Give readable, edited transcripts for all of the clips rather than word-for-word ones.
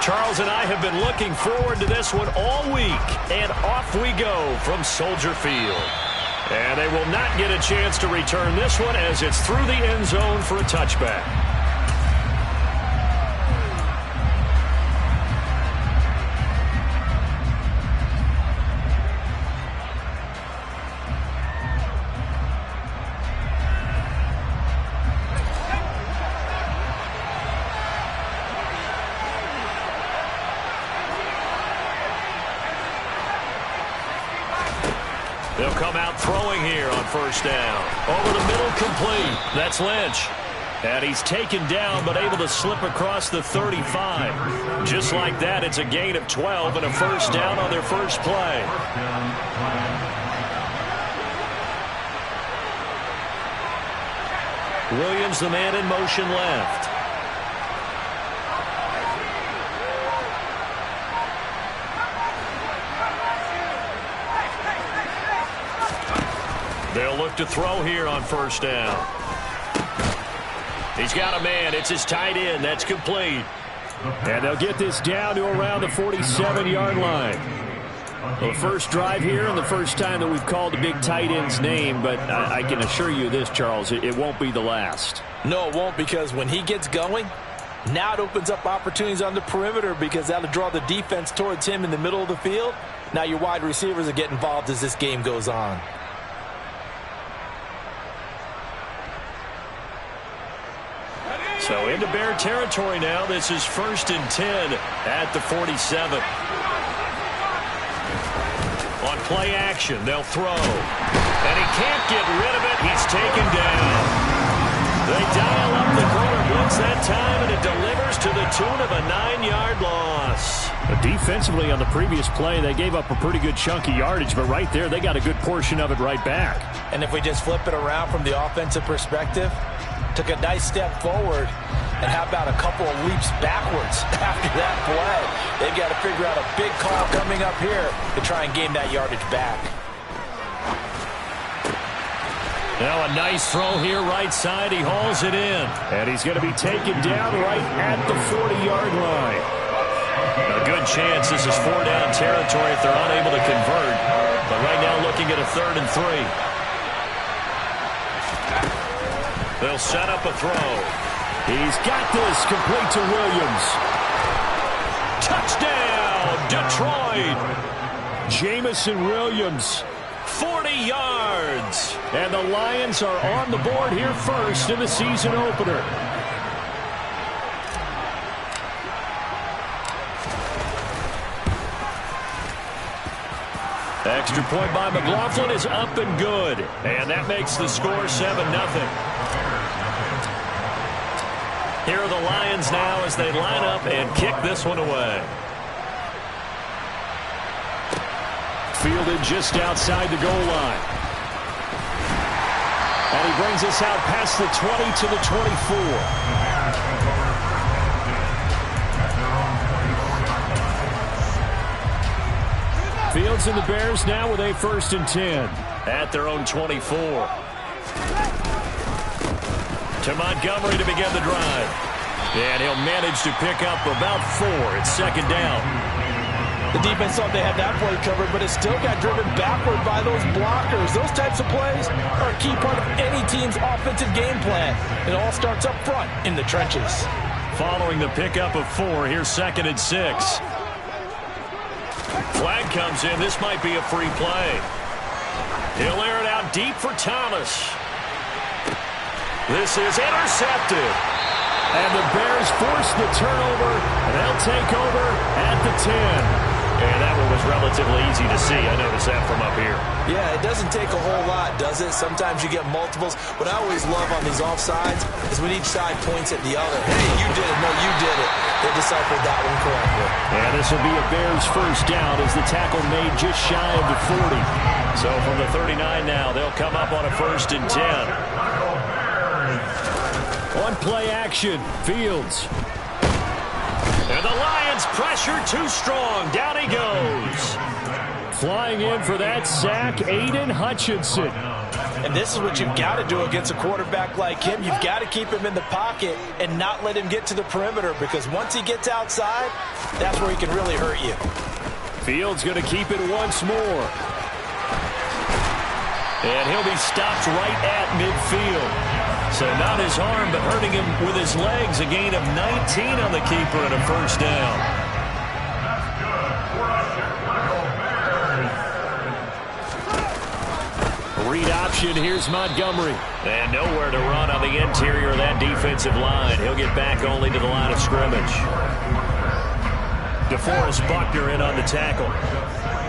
Charles and I have been looking forward to this one all week. And off we go from Soldier Field. And they will not get a chance to return this one as it's through the end zone for a touchback. They'll come out throwing here on first down. Over the middle, complete. That's Lynch. And he's taken down but able to slip across the 35. Just like that, it's a gain of 12 and a first down on their first play. Williams, the man in motion left. They'll look to throw here on first down. He's got a man. It's his tight end. That's complete. And they'll get this down to around the 47-yard line. The first drive here and the first time that we've called the big tight end's name, but I can assure you this, Charles, it won't be the last. No, it won't, because when he gets going, now it opens up opportunities on the perimeter because that'll draw the defense towards him in the middle of the field. Now your wide receivers will get involved as this game goes on. So into Bear territory now. This is 1st and 10 at the 47. On play action, they'll throw. And he can't get rid of it. He's taken down. They dial up the corner blitz that time, and it delivers to the tune of a 9-yard loss. Defensively on the previous play, they gave up a pretty good chunk of yardage, but right there, they got a good portion of it right back. And if we just flip it around from the offensive perspective, took a nice step forward, and how about a couple of leaps backwards after that play? They've got to figure out a big call coming up here to try and gain that yardage back. Now a nice throw here right side. He hauls it in. And he's going to be taken down right at the 40-yard line. A good chance this is 4-down territory if they're unable to convert. But right now looking at a 3rd and 3. They'll set up a throw. He's got this complete to Williams. Touchdown, Detroit. Jamison Williams. 40 yards. And the Lions are on the board here first in the season opener. Extra point by McLaughlin is up and good. And that makes the score 7-0. Here are the Lions now as they line up and kick this one away. Fielded just outside the goal line. And he brings us out past the 20 to the 24. Fields and the Bears now with a 1st and 10. At their own 24. To Montgomery to begin the drive. And he'll manage to pick up about 4. It's 2nd down. The defense thought they had that play covered, but it still got driven backward by those blockers. Those types of plays are a key part of any team's offensive game plan. It all starts up front in the trenches. Following the pickup of 4, here's 2nd and 6. Flag comes in. This might be a free play. He'll air it out deep for Thomas. This is intercepted. And the Bears force the turnover, and they'll take over at the 10. And that one was relatively easy to see. I noticed that from up here. Yeah, it doesn't take a whole lot, does it? Sometimes you get multiples. What I always love on these offsides is when each side points at the other. Hey, you did it. No, you did it. They deciphered that one correctly. And this will be a Bears first down as the tackle made just shy of the 40. So from the 39 now, they'll come up on a 1st and 10. On play action, Fields. And the Lions pressure too strong. Down he goes. Flying in for that sack, Aiden Hutchinson. And this is what you've got to do against a quarterback like him. You've got to keep him in the pocket and not let him get to the perimeter, because once he gets outside, that's where he can really hurt you. Fields going to keep it once more. And he'll be stopped right at midfield. So not his arm, but hurting him with his legs. A gain of 19 on the keeper and a first down. Read option, here's Montgomery. And nowhere to run on the interior of that defensive line. He'll get back only to the line of scrimmage. DeForest Buckner in on the tackle.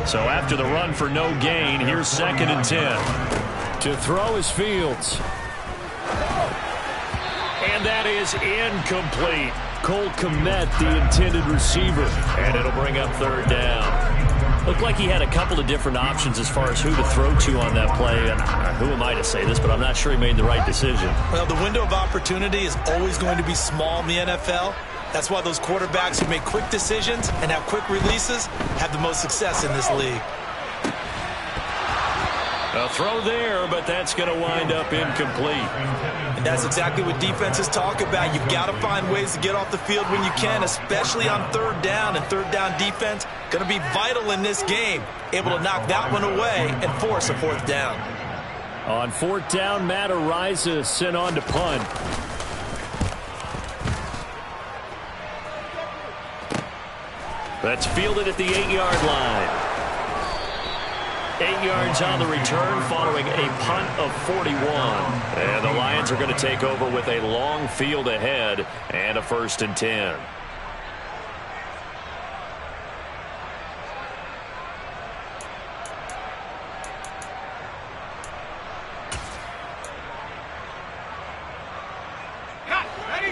So after the run for no gain, here's 2nd and 10. To throw is Fields. And that is incomplete. Cole Kmet, the intended receiver. And it'll bring up 3rd down. Looked like he had a couple of different options as far as who to throw to on that play. And who am I to say this, but I'm not sure he made the right decision. Well, the window of opportunity is always going to be small in the NFL. That's why those quarterbacks who make quick decisions and have quick releases have the most success in this league. A throw there, but that's going to wind up incomplete. And that's exactly what defenses talk about. You've got to find ways to get off the field when you can, especially on 3rd down. And 3rd down defense going to be vital in this game. Able to knock that one away and force a 4th down. On 4th down, Matt Araiza sent on to punt. That's fielded at the 8-yard line. 8 yards on the return following a punt of 41. And the Lions are going to take over with a long field ahead and a 1st and 10.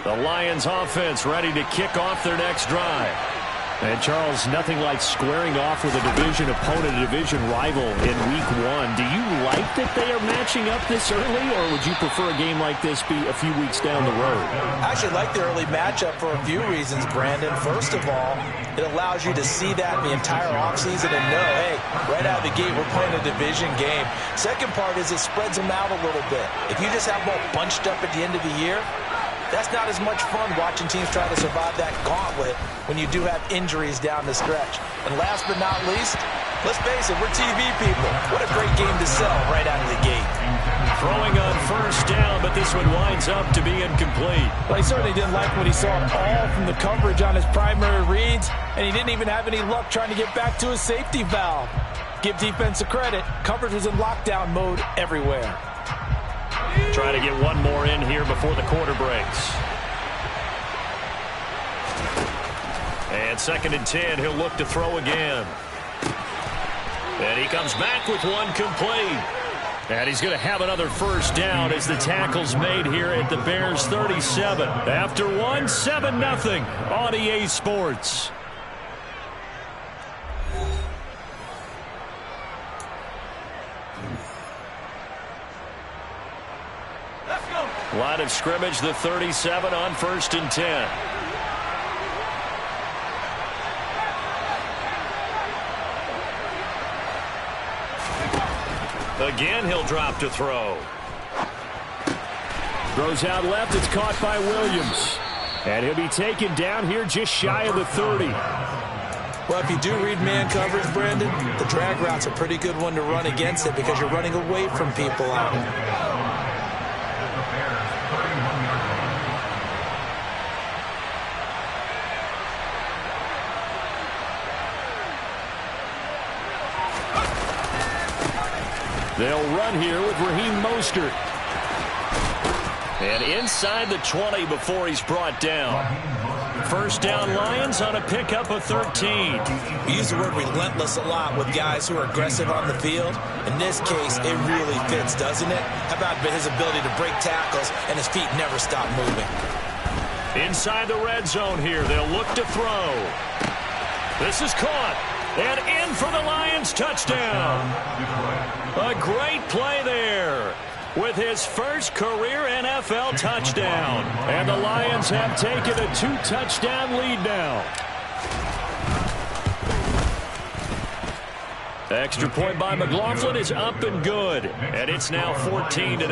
The Lions offense ready to kick off their next drive. And, Charles, nothing like squaring off with a division opponent, a division rival in Week 1. Do you like that they are matching up this early, or would you prefer a game like this be a few weeks down the road? I actually like the early matchup for a few reasons, Brandon. First of all, it allows you to see that the entire offseason and know, hey, right out of the gate, we're playing a division game. Second part is it spreads them out a little bit. If you just have them all bunched up at the end of the year, that's not as much fun watching teams try to survive that gauntlet when you do have injuries down the stretch. And last but not least, let's face it, we're TV people. What a great game to sell right out of the gate. Throwing on 1st down, but this one winds up to be incomplete. Well, he certainly didn't like what he saw all from the coverage on his primary reads, and he didn't even have any luck trying to get back to his safety valve. Give defense a credit. Coverage was in lockdown mode everywhere. Trying to get one more in here before the quarter breaks. And 2nd and 10, he'll look to throw again. And he comes back with one complete. And he's going to have another 1st down as the tackle's made here at the Bears 37. After one, 7-0 on EA Sports. Line of scrimmage, the 37 on 1st and 10. Again, he'll drop to throw. Throws out left. It's caught by Williams. And he'll be taken down here just shy of the 30. Well, if you do read man coverage, Brandon, the drag route's a pretty good one to run against it because you're running away from people out. They'll run here with Raheem Mostert. And inside the 20 before he's brought down. 1st down Lions on a pickup of 13. We use the word relentless a lot with guys who are aggressive on the field. In this case, it really fits, doesn't it? How about his ability to break tackles and his feet never stop moving? Inside the red zone here, they'll look to throw. This is caught. And in for the Lions touchdown. A great play there with his first career NFL touchdown. And the Lions have taken a 2-touchdown lead now. Extra point by McLaughlin is up and good. And it's now 14-0.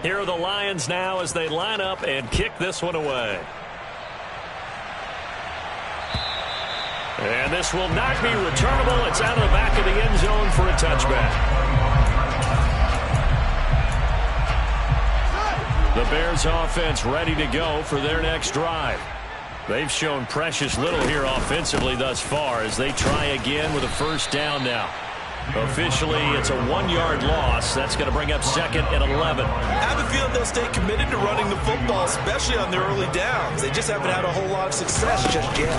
Here are the Lions now as they line up and kick this one away. And this will not be returnable. It's out of the back of the end zone for a touchback. The Bears offense ready to go for their next drive. They've shown precious little here offensively thus far as they try again with a first down now. Officially, it's a 1-yard loss. That's going to bring up 2nd and 11. I have a feeling they'll stay committed to running the football, especially on their early downs. They just haven't had a whole lot of success just yet.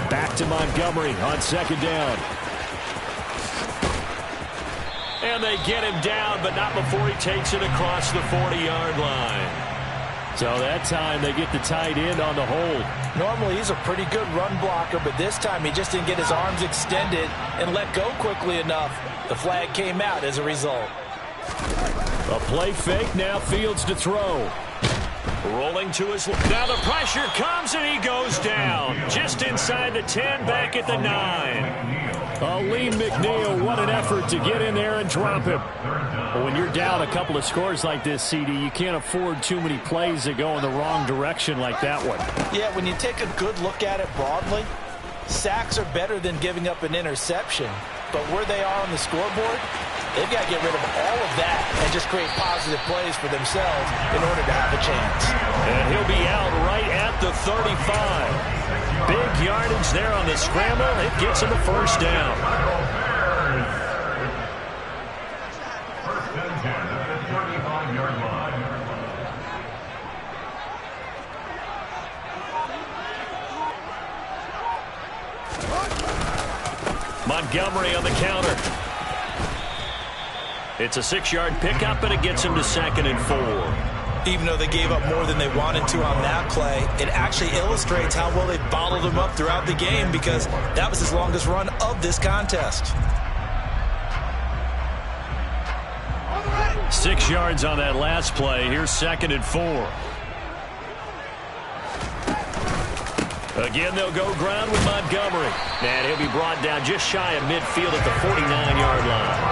Back to Montgomery on 2nd down. And they get him down, but not before he takes it across the 40-yard line. So that time they get the tight end on the hold. Normally he's a pretty good run blocker, but this time he just didn't get his arms extended and let go quickly enough. The flag came out as a result. A play fake, now Fields to throw. Rolling to his left. Now the pressure comes and he goes down. Just inside the 10, back at the 9. Aleem McNeil, what an effort to get in there and drop him. But when you're down a couple of scores like this, CD, you can't afford too many plays that go in the wrong direction like that one. Yeah, when you take a good look at it broadly, sacks are better than giving up an interception. But where they are on the scoreboard, they've got to get rid of all of that and just create positive plays for themselves in order to have a chance. And he'll be out right at the 35. Big yardage there on the scramble. It gets him a first down. Montgomery on the counter. It's a 6-yard pickup, and it gets him to 2nd and 4. Even though they gave up more than they wanted to on that play, it actually illustrates how well they bottled him up throughout the game because that was his longest run of this contest. 6 yards on that last play. Here's 2nd and 4. Again, they'll go ground with Montgomery. And he'll be brought down just shy of midfield at the 49-yard line.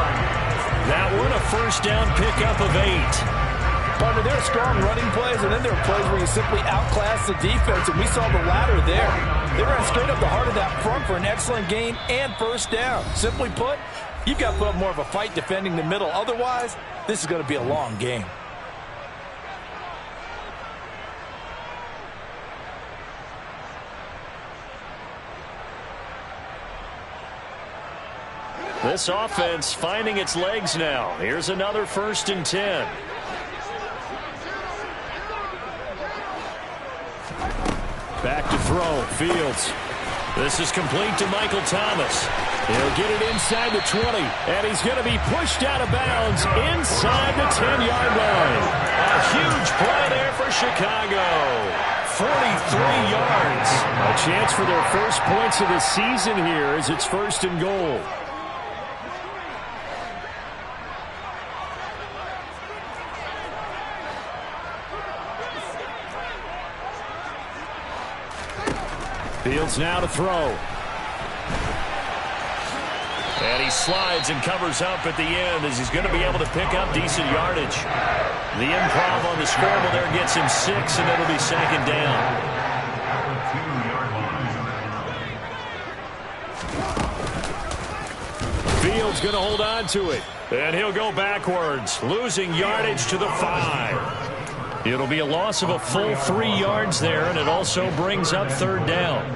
That one, a first down pickup of 8. Partner, there are strong running plays, and then there are plays where you simply outclass the defense, and we saw the latter there. They ran straight up the heart of that front for an excellent gain and first down. Simply put, you've got to put up more of a fight defending the middle. Otherwise, this is going to be a long game. This offense finding its legs now. Here's another 1st and 10. Back to throw, Fields. This is complete to Michael Thomas. He'll get it inside the 20, and he's going to be pushed out of bounds inside the 10-yard line. A huge play there for Chicago. 43 yards. A chance for their first points of the season here as it's 1st and goal. Fields now to throw. And he slides and covers up at the end as he's going to be able to pick up decent yardage. The improv on the scramble there gets him 6, and it'll be 2nd down. Fields going to hold on to it. And he'll go backwards, losing yardage to the 5. It'll be a loss of a full 3 yards there, and it also brings up 3rd down.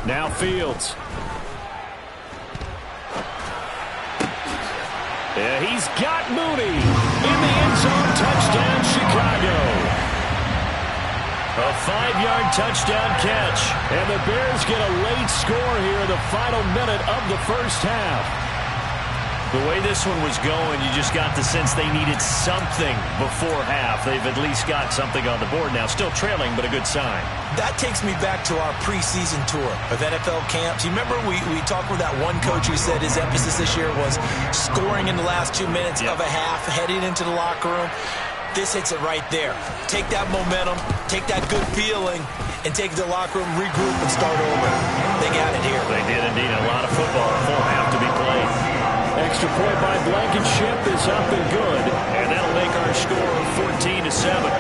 Now Fields. Yeah, he's got Mooney in the end zone. Touchdown, Chicago. A 5-yard touchdown catch. And the Bears get a late score here in the final minute of the first half. The way this one was going, you just got the sense they needed something before half. They've at least got something on the board now. Still trailing, but a good sign. That takes me back to our preseason tour of NFL camps. You remember we talked with that one coach who said his emphasis this year was scoring in the last 2 minutes of a half, heading into the locker room. This hits it right there. Take that momentum, take that good feeling, and take it to the locker room, regroup, and start over. They got it here. They did indeed. A lot of football, a full half to be played. Extra point by Blankenship is up and good. And that'll make our score 14-7.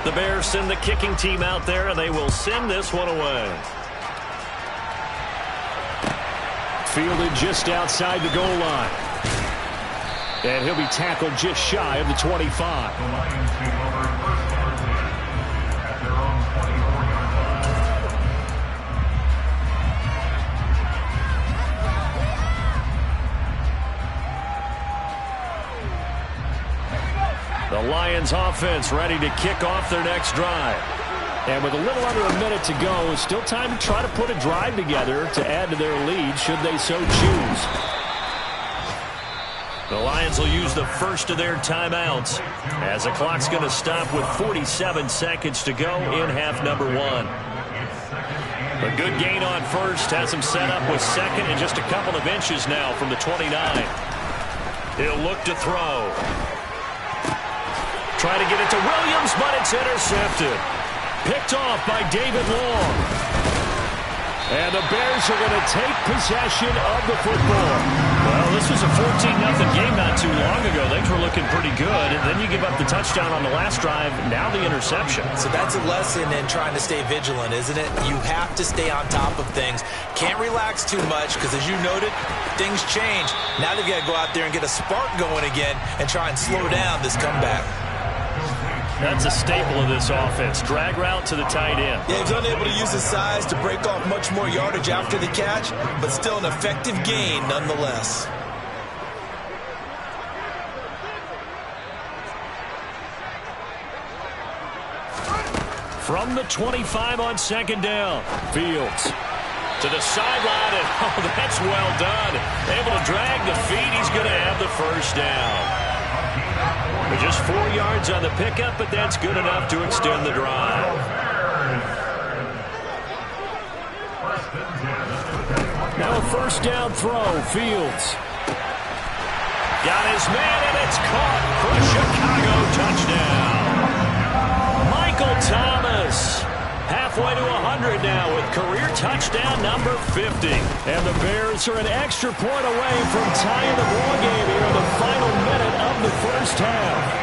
The Bears send the kicking team out there, and they will send this one away. Fielded just outside the goal line. And he'll be tackled just shy of the 25. The Lions take over first down at their own 24-yard line. The Lions offense ready to kick off their next drive. And with a little under a minute to go, still time to try to put a drive together to add to their lead should they so choose. The Lions will use the first of their timeouts as the clock's going to stop with 47 seconds to go in half number one. A good gain on first has him set up with second and just a couple of inches now from the 29. He'll look to throw. Try to get it to Williams, but it's intercepted. Picked off by David Long. And the Bears are going to take possession of the football. Well, this was a 14-0 game not too long ago. Things were looking pretty good. And then you give up the touchdown on the last drive. Now the interception. So that's a lesson in trying to stay vigilant, isn't it? You have to stay on top of things. Can't relax too much because, as you noted, things change. Now they've got to go out there and get a spark going again and try and slow down this comeback. That's a staple of this offense. Drag route to the tight end. Yeah, he's unable to use his size to break off much more yardage after the catch, but still an effective gain nonetheless. From the 25 on second down, Fields. To the sideline, and oh, that's well done. Able to drag the feet. He's going to have the first down. Just 4 yards on the pickup, but that's good enough to extend the drive. Now a first down throw, Fields. Got his man, and it's caught for a Chicago touchdown. Michael Thomas, halfway to 100 now with career touchdown number 50. And the Bears are an extra point away from tying the ball game here in the final minute of the first half.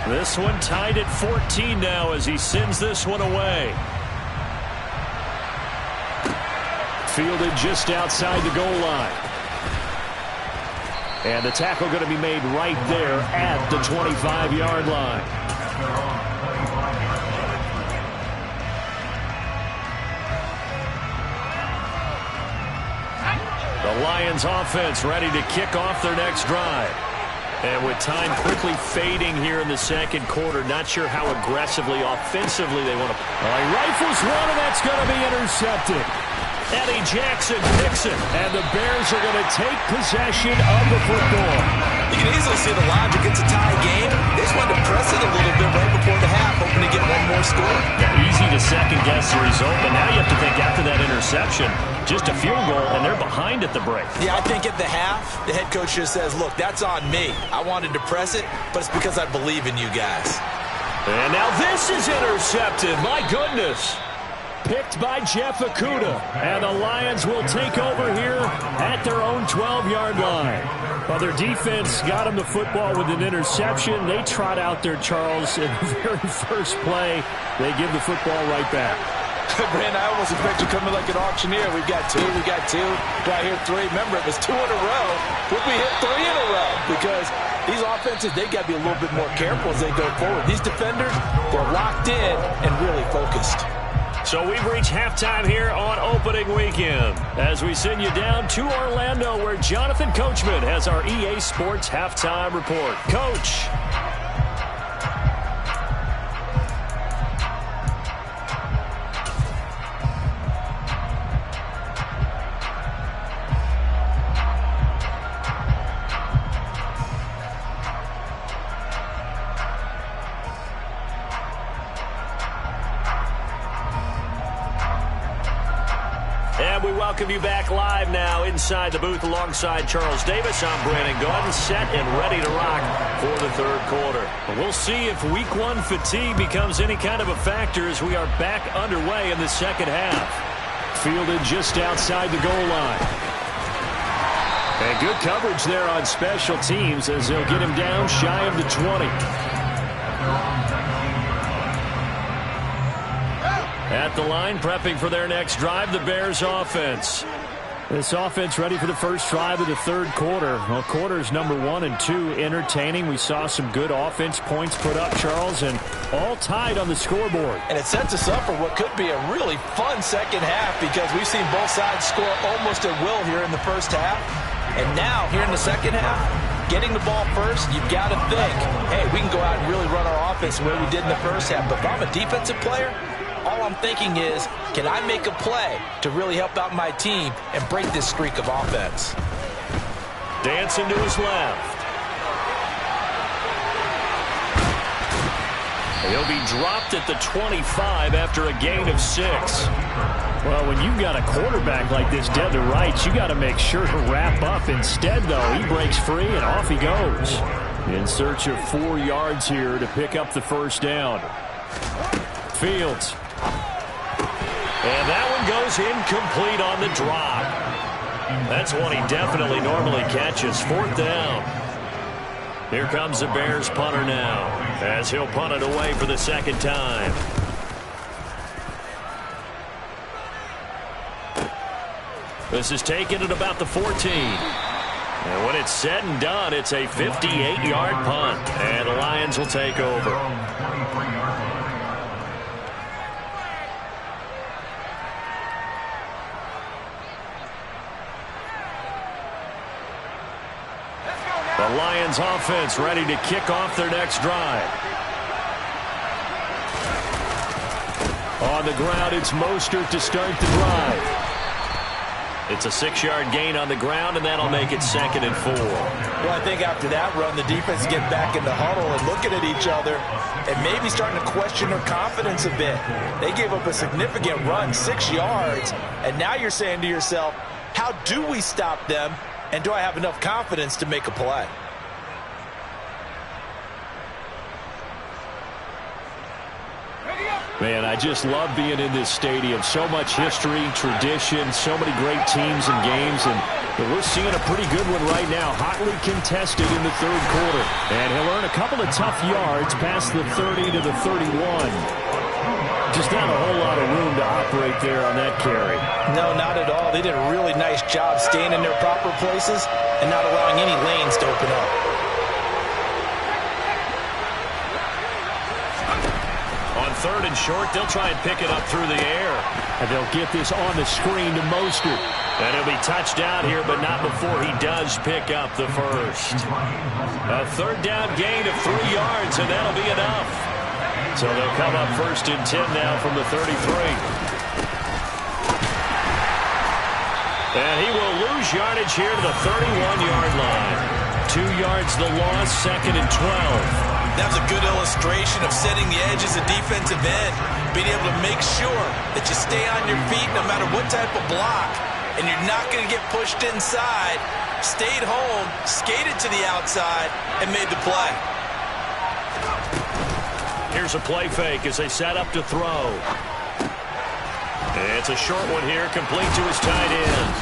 This one tied at 14 now as he sends this one away. Fielded just outside the goal line. And the tackle going to be made right there at the 25-yard line. The Lions offense ready to kick off their next drive. And with time quickly fading here in the second quarter, not sure how aggressively, offensively they want to. He rifles one, and that's going to be intercepted. Eddie Jackson picks it, and the Bears are going to take possession of the football. You can easily see the logic. It's a tie game. They just wanted to press it a little bit right before the half, hoping to get one more score. Yeah, easy to second-guess the result, but now you have to think after that interception, just a field goal, and they're behind at the break. Yeah, I think at the half, the head coach just says, look, that's on me. I wanted to press it, but it's because I believe in you guys. And now this is intercepted. My goodness. Picked by Jeff Okudah. And the Lions will take over here at their own 12-yard line. Well, their defense got them the football with an interception. They trot out there, Charles, in the very first play. They give the football right back. Brandon, I almost expect you to come in like an auctioneer. We've got two. Do I hear three? Remember, it was 2 in a row. Would we hit 3 in a row? Because these offenses, they got to be a little bit more careful as they go forward. These defenders, they're locked in and really focused. So we've reached halftime here on opening weekend as we send you down to Orlando where Jonathan Coachman has our EA Sports halftime report. Coach. And we welcome you back live now inside the booth alongside Charles Davis. I'm Brandon Gaudin, set and ready to rock for the third quarter. We'll see if week one fatigue becomes any kind of a factor as we are back underway in the second half. Fielded just outside the goal line. And good coverage there on special teams as they'll get him down shy of the 20. At the line, prepping for their next drive, the Bears offense. This offense ready for the first drive of the third quarter. Well, quarters number 1 and 2 entertaining. We saw some good offense points put up, Charles, and all tied on the scoreboard. And it sets us up for what could be a really fun second half because we've seen both sides score almost at will here in the first half. And now, here in the second half, getting the ball first, you've got to think, hey, we can go out and really run our offense the way we did in the first half. But if I'm a defensive player, all I'm thinking is, can I make a play to really help out my team and break this streak of offense? Dancing to his left. He'll be dropped at the 25 after a gain of 6. Well, when you've got a quarterback like this dead to rights, you got to make sure to wrap up. Instead, though, he breaks free and off he goes. In search of 4 yards here to pick up the first down. Fields. And that one goes incomplete on the drop. That's one he definitely normally catches. 4th down. Here comes the Bears punter now as he'll punt it away for the second time. This is taken at about the 14. And when it's said and done, it's a 58-yard punt. And the Lions will take over. The Lions offense ready to kick off their next drive. On the ground, it's Mostert to start the drive. It's a 6-yard gain on the ground, and that'll make it 2nd and 4. Well, I think after that run, the defense get back in the huddle and looking at each other and maybe starting to question their confidence a bit. They gave up a significant run, 6 yards, and now you're saying to yourself, how do we stop them? And do I have enough confidence to make a play? Man, I just love being in this stadium. So much history, tradition, so many great teams and games. And we're seeing a pretty good one right now. Hotly contested in the third quarter. And he'll earn a couple of tough yards past the 30 to the 31. Just not a whole lot of room to operate there on that carry. No, not at all. They did a really nice job staying in their proper places and not allowing any lanes to open up. On 3rd and short, they'll try and pick it up through the air. And they'll get this on the screen to Mostert. And he'll be touched down here, but not before he does pick up the first. A 3rd down gain of 3 yards, and that'll be enough. So they'll come up 1st and 10 now from the 33. And he will lose yardage here to the 31-yard line. 2 yards the loss, 2nd and 12. That was a good illustration of setting the edge as a defensive end, being able to make sure that you stay on your feet no matter what type of block, and you're not going to get pushed inside. Stayed home, skated to the outside, and made the play. Here's a play fake as they set up to throw. It's a short one here, complete to his tight end.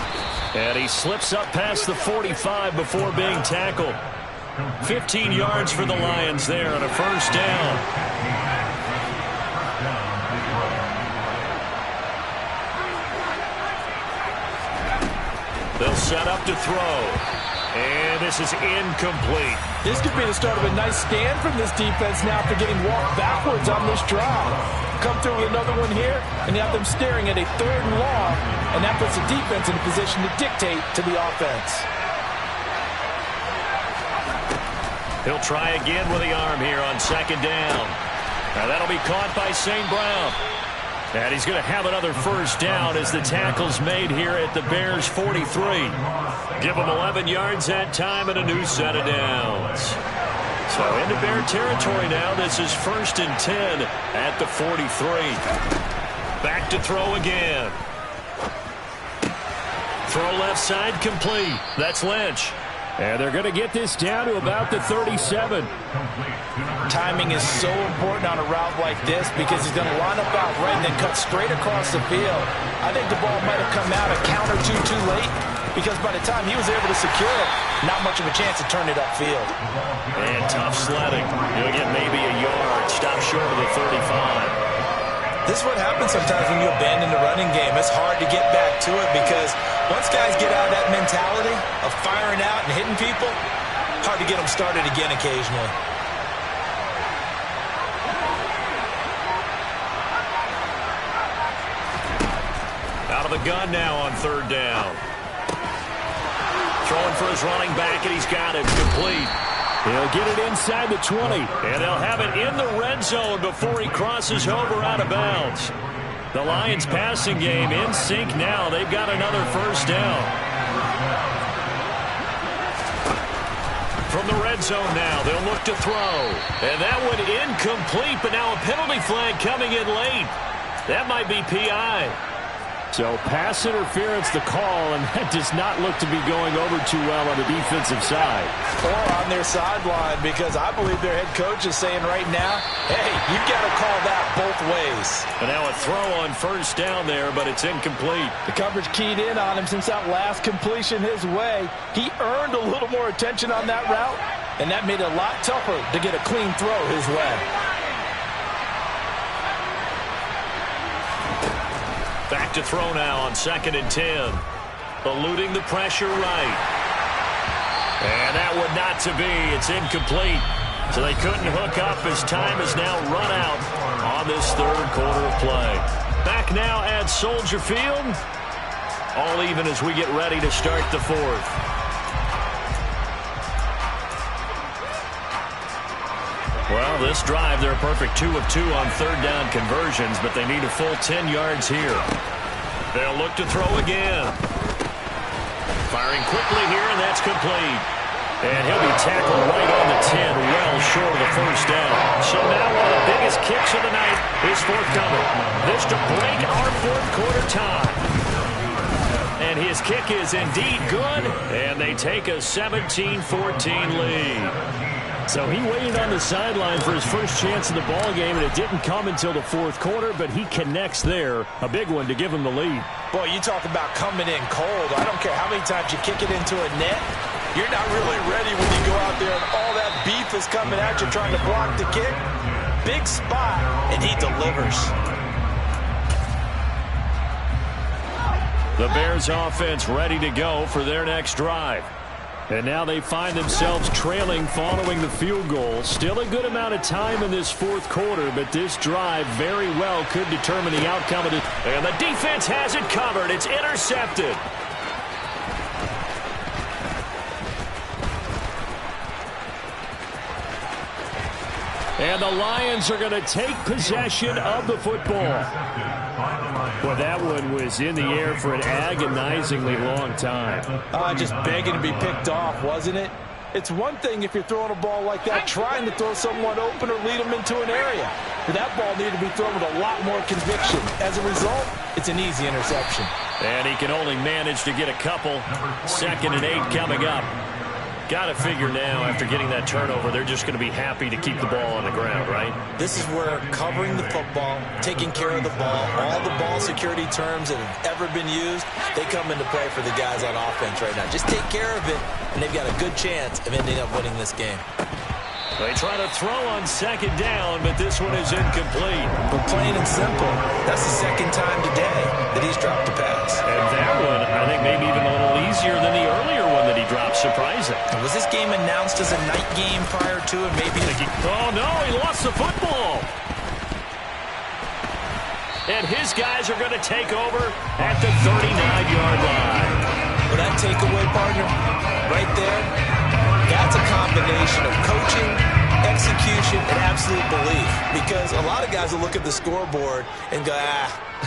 And he slips up past the 45 before being tackled. 15 yards for the Lions there on a first down. They'll set up to throw. And this is incomplete. This could be the start of a nice stand from this defense now after getting walked backwards on this drive. Come through with another one here, and you have them staring at a 3rd and long, and that puts the defense in a position to dictate to the offense. He'll try again with the arm here on 2nd down. Now that'll be caught by St. Brown. And he's going to have another 1st down as the tackle's made here at the Bears' 43. Give him 11 yards that time and a new set of downs. So into Bear territory now. This is 1st and 10 at the 43. Back to throw again. Throw left side complete. That's Lynch. And they're going to get this down to about the 37. Timing is so important on a route like this because he's going to line up out right and then cut straight across the field. I think the ball might have come out a count or two too late because by the time he was able to secure it, not much of a chance to turn it upfield. And tough sledding. He'll get maybe a yard. Stop short of the 35. This is what happens sometimes when you abandon the running game. It's hard to get back to it because once guys get out of that mentality of firing out and hitting people, hard to get them started again occasionally. Out of the gun now on 3rd down. Throwing for his running back, and he's got it complete. He'll get it inside the 20. And they'll have it in the red zone before he crosses over out of bounds. The Lions passing game in sync now. They've got another 1st down. From the red zone now, they'll look to throw. And that one incomplete, but now a penalty flag coming in late. That might be PI. So pass interference the call, and that does not look to be going over too well on the defensive side. Or on their sideline, because I believe their head coach is saying right now, hey, you've got to call that both ways. And now a throw on 1st down there, but it's incomplete. The coverage keyed in on him since that last completion his way. He earned a little more attention on that route, and that made it a lot tougher to get a clean throw his way. Back to throw now on 2nd and 10. Eluding the pressure right. And that would not to be. It's incomplete. So they couldn't hook up as time has now run out on this 3rd quarter of play. Back now at Soldier Field. All even as we get ready to start the 4th. Well, this drive, they're a perfect 2 of 2 on 3rd down conversions, but they need a full 10 yards here. They'll look to throw again. Firing quickly here, and that's complete. And he'll be tackled right on the 10, well short of the 1st down. So now one of the biggest kicks of the night is forthcoming. This to break our 4th quarter tie. And his kick is indeed good, and they take a 17-14 lead. So he waited on the sideline for his first chance in the ball game, and it didn't come until the 4th quarter, but he connects there. A big one to give him the lead. Boy, you talk about coming in cold. I don't care how many times you kick it into a net. You're not really ready when you go out there and all that beef is coming at you trying to block the kick. Big spot, and he delivers. The Bears offense ready to go for their next drive. And now they find themselves trailing following the field goal. Still a good amount of time in this 4th quarter, but this drive very well could determine the outcome of it. And the defense has it covered. It's intercepted. And the Lions are going to take possession of the football. Well, that one was in the air for an agonizingly long time. Just begging to be picked off, wasn't it? It's one thing if you're throwing a ball like that, trying to throw someone open or lead them into an area. But that ball needed to be thrown with a lot more conviction. As a result, it's an easy interception. And he can only manage to get a couple. 2nd and 8 coming up. Got to figure now, after getting that turnover, they're just going to be happy to keep the ball on the ground, right? This is where covering the football, taking care of the ball, all the ball security terms that have ever been used, they come into play for the guys on offense right now. Just take care of it, and they've got a good chance of ending up winning this game. They try to throw on 2nd down, but this one is incomplete. But plain and simple, that's the 2nd time today that he's dropped a pass. And that one, I think maybe even a little easier than the earlier one that he dropped. So surprising. Was this game announced as a night game prior to it? Maybe. Oh, no, he lost the football. And his guys are going to take over at the 39-yard line. Well, that takeaway, partner, right there, that's a combination of coaching, execution, and absolute belief. Because a lot of guys will look at the scoreboard and go,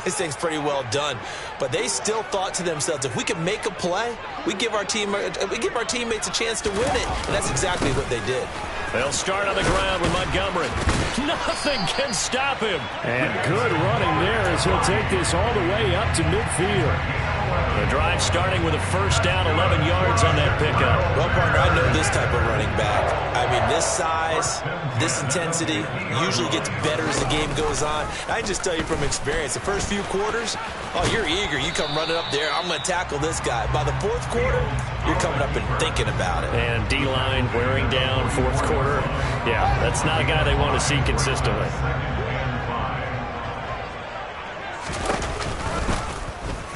this thing's pretty well done. But they still thought to themselves, if we can make a play, we give our teammates a chance to win it. And that's exactly what they did. They'll start on the ground with Montgomery. Nothing can stop him. And good running there as he'll take this all the way up to midfield. The drive starting with a first down, 11 yards on that pickup. Well, partner, I know this type of running back. I mean, this size, this intensity usually gets better as the game goes on. I can just tell you from experience, the first few quarters, you're eager. You come running up there, I'm going to tackle this guy. By the fourth quarter, you're coming up and thinking about it. And D-line wearing down fourth quarter. Yeah, that's not a guy they want to see consistently.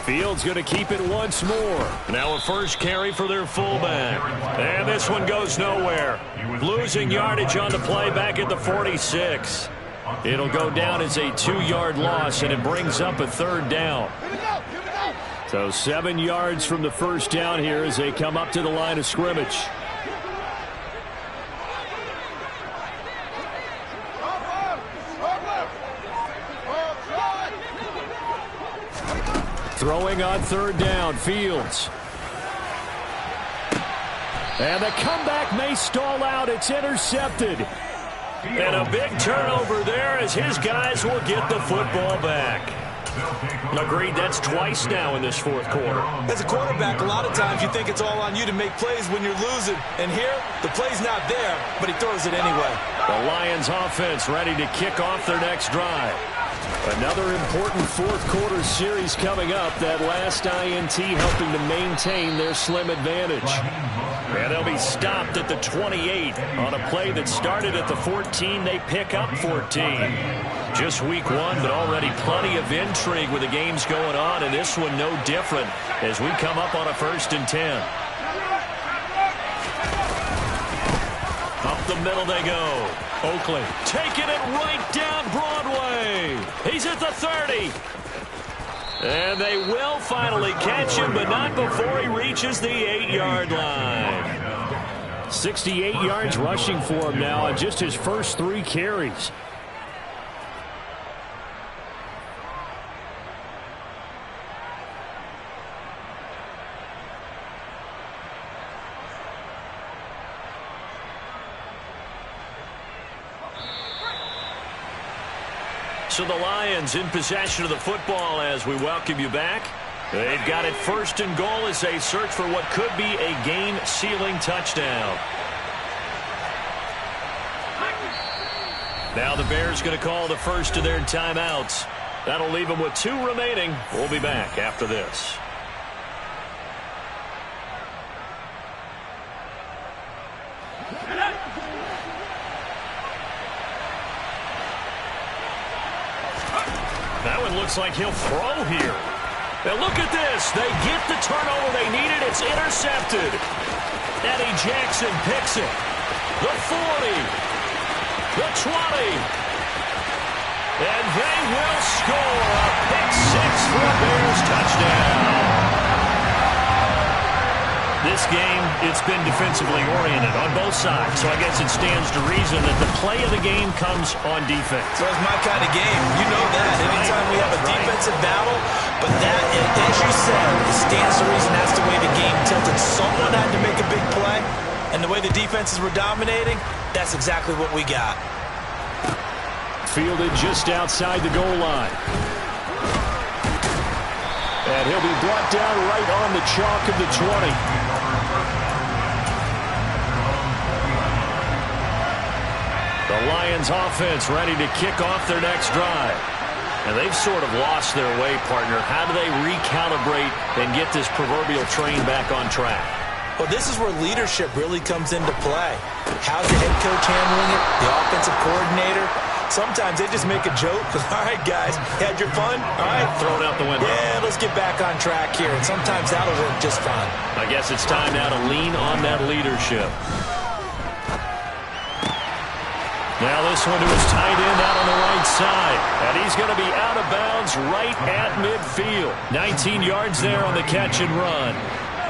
Fields going to keep it once more. Now a first carry for their fullback. And this one goes nowhere. Losing yardage on the play back at the 46. It'll go down as a 2-yard loss, and it brings up a third down. So 7 yards from the first down here as they come up to the line of scrimmage. Throwing on third down, Fields. And the comeback may stall out. It's intercepted. And a big turnover there as his guys will get the football back. Agreed, that's twice now in this fourth quarter. As a quarterback, a lot of times you think it's all on you to make plays when you're losing. And here, the play's not there, but he throws it anyway. The Lions offense ready to kick off their next drive. Another important fourth quarter series coming up. That last INT helping to maintain their slim advantage. And they'll be stopped at the 28 on a play that started at the 14. They pick up 14. Just week one, but already plenty of intrigue with the games going on, and this one no different as we come up on a 1st and 10. Up the middle they go. Oakland taking it right down Broadway. He's at the 30. And they will finally catch him, but not before he reaches the 8-yard line. 68 yards rushing for him now on just his first 3 carries. So the Lions in possession of the football as we welcome you back. They've got it 1st and goal as they search for what could be a game-sealing touchdown. Now the Bears going to call the first of their timeouts. That'll leave them with 2 remaining. We'll be back after this. That one looks like he'll throw here. Now look at this. They get the turnover they needed. It's intercepted. Eddie Jackson picks it. The 40. The 20. And they will score a pick 6 for a Bears touchdown. This game, it's been defensively oriented on both sides, so I guess it stands to reason that the play of the game comes on defense. So it's my kind of game. You know that. Anytime we have a defensive battle, but that, as you said, it stands to reason that's the way the game tilted. Someone had to make a big play, and the way the defenses were dominating, that's exactly what we got. Fielded just outside the goal line. And he'll be brought down right on the chalk of the 20. The Lions offense ready to kick off their next drive. And they've sort of lost their way, partner. How do they recalibrate and get this proverbial train back on track? Well, this is where leadership really comes into play. How's the head coach handling it? The offensive coordinator? Sometimes they just make a joke. All right, guys, had your fun? All right. Throw it out the window. Yeah, let's get back on track here. And sometimes that'll work just fine. I guess it's time now to lean on that leadership. Now this one to his tight end out on the right side. And he's going to be out of bounds right at midfield. 19 yards there on the catch and run.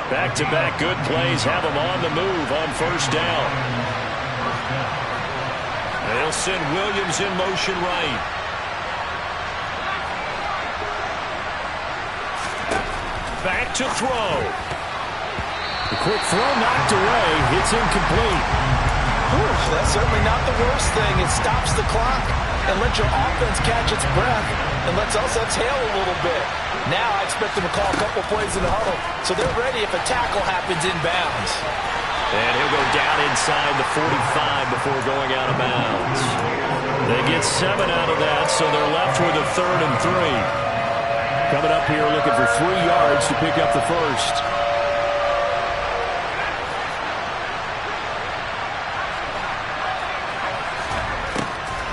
Back-to-back good plays have him on the move on first down. They'll send Williams in motion right. Back to throw. The quick throw knocked away. It's incomplete. That's certainly not the worst thing. It stops the clock and lets your offense catch its breath and lets us exhale a little bit. Now I expect them to call a couple plays in the huddle so they're ready if a tackle happens inbounds. And he'll go down inside the 45 before going out of bounds. They get 7 out of that, so they're left with a 3rd and 3. Coming up here looking for 3 yards to pick up the first.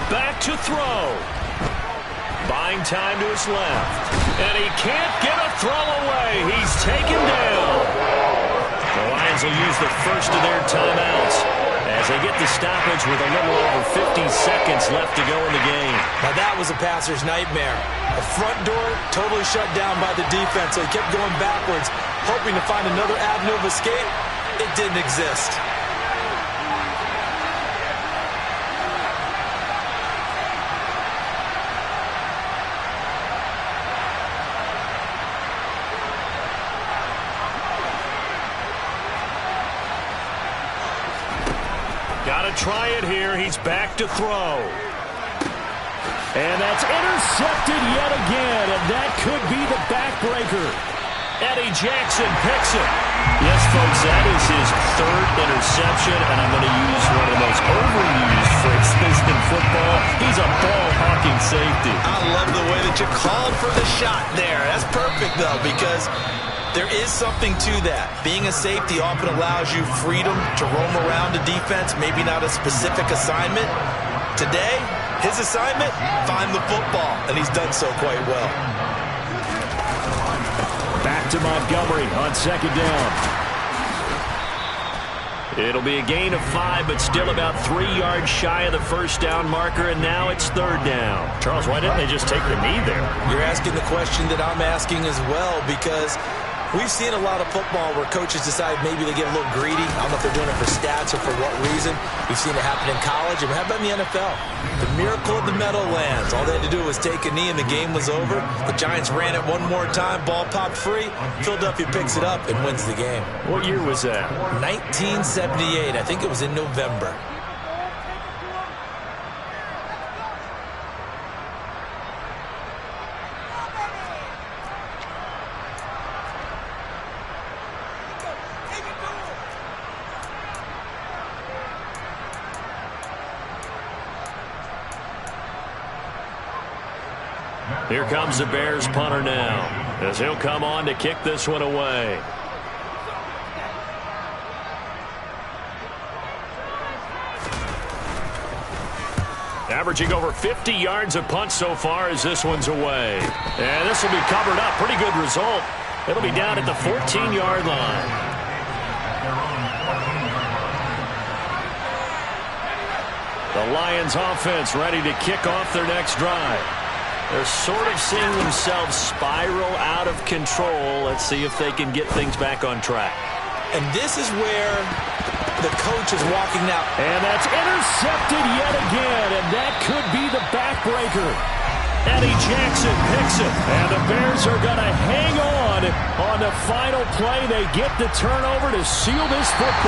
Back to throw. Buying time to his left. And he can't get a throw away. He's taken down. The Lions will use the first of their timeouts as they get the stoppage with a little over 50 seconds left to go in the game. Now that was a passer's nightmare. The front door totally shut down by the defense, so he kept going backwards, hoping to find another avenue of escape. It didn't exist. Got to try it here. He's back to throw. And that's intercepted yet again, and that could be the backbreaker. Eddie Jackson picks it. Yes, folks, that is his 3rd interception, and I'm going to use one of the most overused phrases in football. He's a ball-hawking safety. I love the way that you called for the shot there. That's perfect, though, because there is something to that. Being a safety often allows you freedom to roam around a defense, maybe not a specific assignment. Today, his assignment, find the football, and he's done so quite well. Back to Montgomery on 2nd down. It'll be a gain of 5, but still about 3 yards shy of the first down marker, and now it's 3rd down. Charles, why didn't they just take the knee there? You're asking the question that I'm asking as well, because we've seen a lot of football where coaches decide maybe they get a little greedy. I don't know if they're doing it for stats or for what reason. We've seen it happen in college, and how about in the NFL? The miracle of the Meadowlands. All they had to do was take a knee, and the game was over. The Giants ran it one more time. Ball popped free. Philadelphia picks it up and wins the game. What year was that? 1978. I think it was in November. Here comes the Bears punter now, as he'll come on to kick this one away. Averaging over 50 yards a punt so far as this one's away. And this will be covered up. Pretty good result. It'll be down at the 14-yard line. The Lions offense ready to kick off their next drive. They're sort of seeing themselves spiral out of control. Let's see if they can get things back on track. And this is where the coach is walking now. And that's intercepted yet again, and that could be the backbreaker. Eddie Jackson picks it, and the Bears are going to hang on the final play. They get the turnover to seal this football.